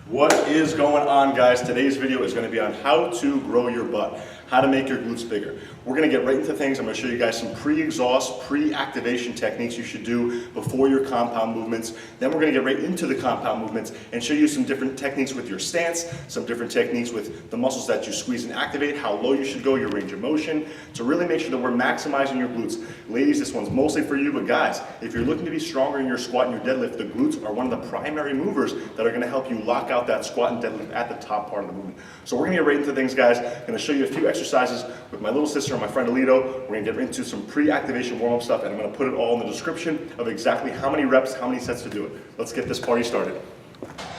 What is going on, guys? Today's video is going to be on how to grow your butt, how to make your glutes bigger. We're going to get right into things. I'm going to show you guys some pre-exhaust, pre-activation techniques you should do before your compound movements. Then we're going to get right into the compound movements and show you some different techniques with your stance, some different techniques with the muscles that you squeeze and activate, how low you should go, your range of motion, to really make sure that we're maximizing your glutes. Ladies, this one's mostly for you, but guys, if you're looking to be stronger in your squat and your deadlift, the glutes are one of the primary movers that are going to help you lock out that squat and deadlift at the top part of the movement. So we're going to get right into things, guys. I'm going to show you a few exercises with my little sister and my friend Alito. We're going to get into some pre-activation warm-up stuff, and I'm going to put it all in the description of exactly how many reps, how many sets to do it. Let's get this party started.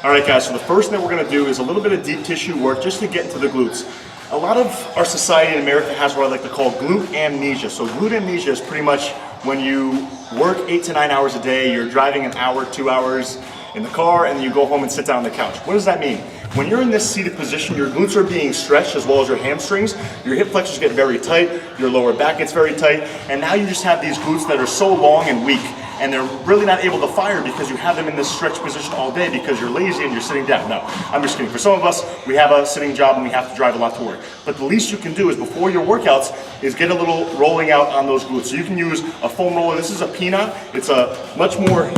All right, guys, so the first thing we're going to do is a little bit of deep tissue work just to get into the glutes. A lot of our society in America has what I like to call glute amnesia. So glute amnesia is pretty much when you work 8 to 9 hours a day, you're driving an hour, 2 hours in the car, and then you go home and sit down on the couch. What does that mean? When you're in this seated position, your glutes are being stretched as well as your hamstrings, your hip flexors get very tight, your lower back gets very tight, and now you just have these glutes that are so long and weak, and they're really not able to fire because you have them in this stretched position all day because you're lazy and you're sitting down. No, I'm just kidding. For some of us, we have a sitting job and we have to drive a lot to work. But the least you can do is before your workouts is get a little rolling out on those glutes. So you can use a foam roller. This is a Pina. It's a much more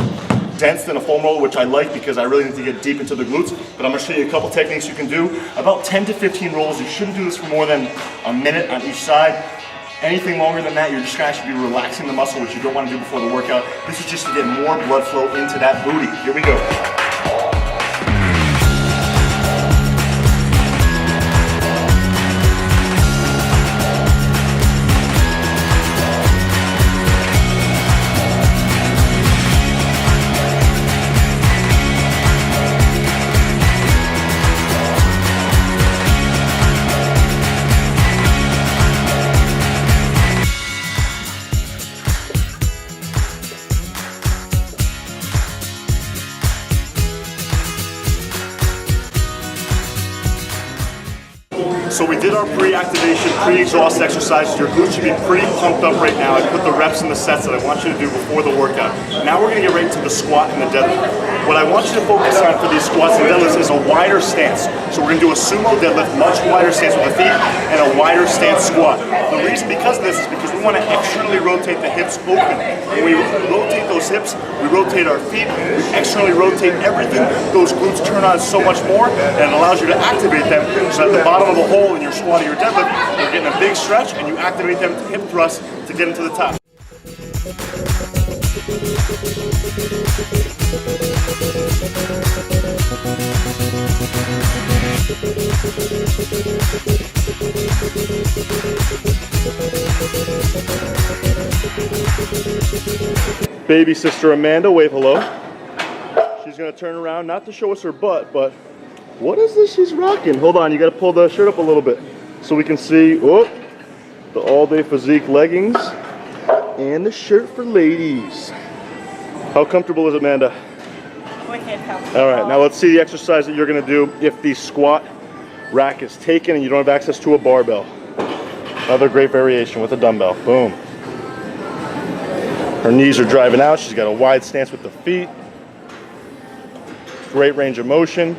dense than a foam roller, which I like because I really need to get deep into the glutes. But I'm going to show you a couple techniques you can do. About 10 to 15 rolls. You shouldn't do this for more than a minute on each side. Anything longer than that, you're just going to actually be relaxing the muscle, which you don't want to do before the workout. This is just to get more blood flow into that booty. Here we go. So we did our pre-activation, pre-exhaust exercises. Your glutes should be pretty pumped up right now. I put the reps and the sets that I want you to do before the workout. Now we're going to get right into the squat and the deadlift. What I want you to focus on for these squats and deadlifts is a wider stance. So we're going to do a sumo deadlift, much wider stance with the feet, and a wider stance squat. The reason because of this is because we want to externally rotate the hips open. When we rotate those hips, we rotate our feet, we externally rotate everything. Those glutes turn on so much more, and it allows you to activate them so at the bottom of the hole in your squat or your deadlift, you're getting a big stretch and you activate them to hip thrust to get into the top. Baby sister Amanda, wave hello. She's gonna turn around, not to show us her butt, but what is this she's rocking? Hold on, you gotta pull the shirt up a little bit so we can see, oh, the all-day physique leggings and the shirt for ladies. How comfortable is it, Amanda? Wicked comfortable. All right, now let's see the exercise that you're gonna do if the squat rack is taken and you don't have access to a barbell. Another great variation with a dumbbell, boom. Her knees are driving out, she's got a wide stance with the feet. Great range of motion.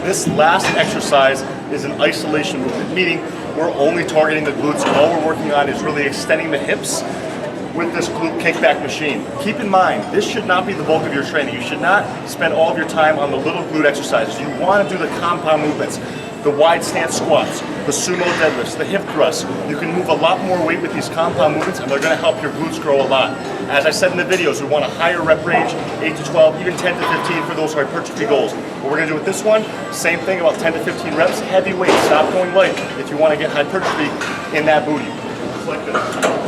This last exercise is an isolation movement, meaning we're only targeting the glutes. All we're working on is really extending the hips with this glute kickback machine. Keep in mind, this should not be the bulk of your training. You should not spend all of your time on the little glute exercises. You want to do the compound movements, the wide stance squats, the sumo deadlifts, the hip thrusts. You can move a lot more weight with these compound movements and they're gonna help your glutes grow a lot. As I said in the videos, we want a higher rep range, 8 to 12, even 10 to 15 for those hypertrophy goals. What we're gonna do with this one, same thing, about 10 to 15 reps, heavy weight, stop going light if you wanna get hypertrophy in that booty. Just like this.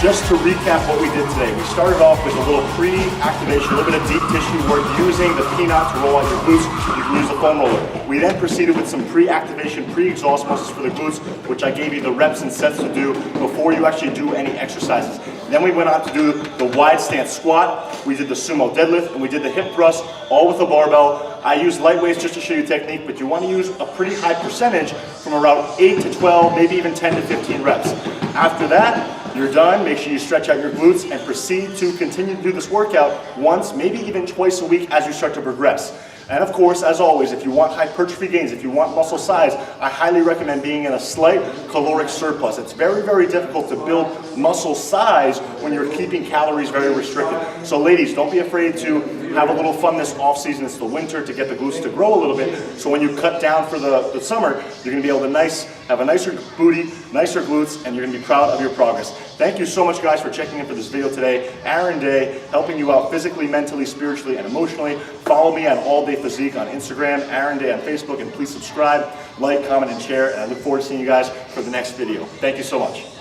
Just to recap what we did today, we started off with a little pre-activation, a little bit of deep tissue work using the peanut to roll out your glutes. You can use the foam roller. We then proceeded with some pre-activation, pre-exhaust muscles for the glutes, which I gave you the reps and sets to do before you actually do any exercises. Then we went on to do the wide stance squat, we did the sumo deadlift, and we did the hip thrust, all with a barbell. I used light weights just to show you technique, but you want to use a pretty high percentage from around 8 to 12, maybe even 10 to 15 reps. After that, you're done. Make sure you stretch out your glutes and proceed to continue to do this workout once, maybe even twice a week as you start to progress. And of course, as always, if you want hypertrophy gains, if you want muscle size, I highly recommend being in a slight caloric surplus. It's very, very difficult to build muscle size when you're keeping calories very restricted. So ladies, don't be afraid to have a little fun this off season. It's the winter to get the glutes to grow a little bit. So when you cut down for the summer, you're gonna be able to have a nicer booty, nicer glutes, and you're gonna be proud of your progress. Thank you so much, guys, for checking in for this video today. Aaron Day, helping you out physically, mentally, spiritually, and emotionally. Follow me on All Day Physique on Instagram, Aaron Day on Facebook, and please subscribe, like, comment, and share. And I look forward to seeing you guys for the next video. Thank you so much.